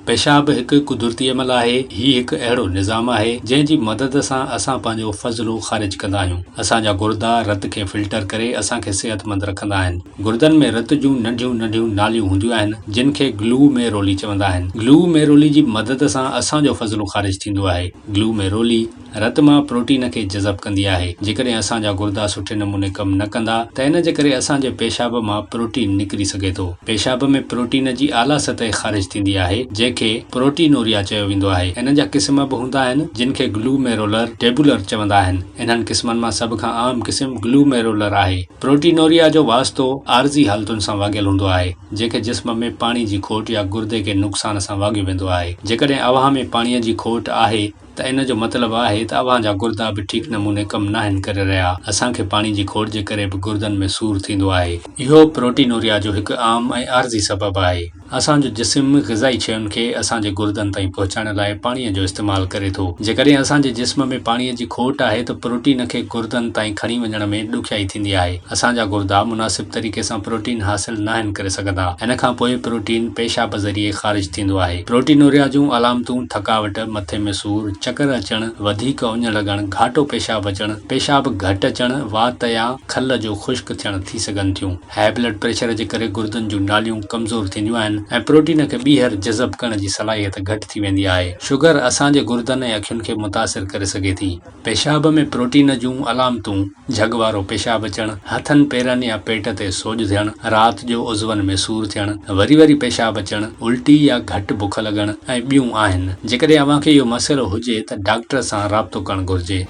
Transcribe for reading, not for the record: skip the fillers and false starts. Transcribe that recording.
पेशाब हिकु कुदरती अमल आहे। ही हिकु अहिड़ो निज़ाम आहे जंहिंजी मदद सां असां पंहिंजो फज़लो ख़ारिज कंदा आहियूं। असांजा गुर्दा रत खे फिल्टर करे असांखे सेहतमंद रखंदा आहिनि। गुर्दनि में रत जूं नंढियूं नंढियूं नालियूं हूंदियूं आहिनि जिन खे ग्लूमेरोली चवंदा आहिनि। ग्लूमेरोली जी मदद सां असांजो फज़लो ख़ारिज थींदो आहे। ग्लूमेरोली रत मां प्रोटीन खे जज़ब कंदी आहे। जेकॾहिं असांजा गुर्दा सुठे नमूने कमु न कंदा त इन जे करे असांजे पेशाब मां प्रोटीन निकिरी सघे थो। पेशाब में प्रोटीन जी आला सतह ख़ारिज थींदी आहे जंहिंखे प्रोटीनोरिया चयो वेंदो आहे। इन जा क़िस्म बि हूंदा आहिनि जिन खे ग्लूमेरोलर टेबुलर चवंदा आहिनि। इन्हनि क़िस्मनि मां सभ खां आम क़िस्म ग्लूमेरोलर आहे। प्रोटीनोरिया जो वास्तो आर्ज़ी हालतुनि सां वाॻियल हूंदो आहे जंहिंखे जिस्म में पाणी जी खोट या गुर्दे खे नुक़सान सां वाॻियो वेंदो आहे। जेकॾहिं अव्हां में पाणीअ जी खोट आहे त इन जो मतिलबु आहे त अव्हां जा गुर्दा बि ठीकु नमूने कमु न आहिनि करे रहिया। असांखे पाणी जी खोट जे करे बि गुर्दनि में सूरु थींदो आहे। इहो प्रोटीनोरिया जो हिकु आम ऐं आर्ज़ी सबबु आहे। असांजो जिस्म ग़िज़ाई शयुनि खे असांजे गुर्दनि ताईं पहुचाइण लाइ पाणीअ जो इस्तेमालु करे थो। जेकॾहिं असांजे जिस्म में पाणीअ जी खोट आहे त प्रोटीन खे गुर्दनि ताईं खणी वञण में ॾुखियाई थींदी आहे। असांजा गुर्दा मुनासिब तरीक़े सां प्रोटीन हासिल न आहिनि करे सघंदा। इन खां पोइ प्रोटीन पेशाब ज़रिए ख़ारिज थींदो आहे। प्रोटीनोरिया जूं अलामतूं थकावट, मथे में सूरु, चकर अचणु, वधीक उञ लॻणु, घाटो पेशाब अचणु, पेशाब घटि अचणु, वात या खल जो ख़ुश्क थियणु थी सघनि थियूं। हाई ब्लड प्रेशर जे करे गुर्दनि जूं नालियूं कमज़ोर थींदियूं आहिनि ऐं प्रोटीन खे ॿीहर जज़ब करण जी सलाहियत घटि थी वेंदी आहे। शुगर असांजे गुर्दनि ऐं अखियुनि खे मुतासिर करे सघे थी। पेशाब में प्रोटीन जूं अलामतूं झग वारो पेशाब अचणु, हथनि पेरनि या पेट ते सोॼ थियणु, राति जो उज़वनि में सूरु थियणु, वरी वरी पेशाब अचणु, उल्टी या घटि बुख लॻणु ऐं ॿियूं आहिनि। जेकॾहिं अव्हां खे इहो मसइलो हुजे त डॉक्टर सां राब्तो करणु घुर्जे।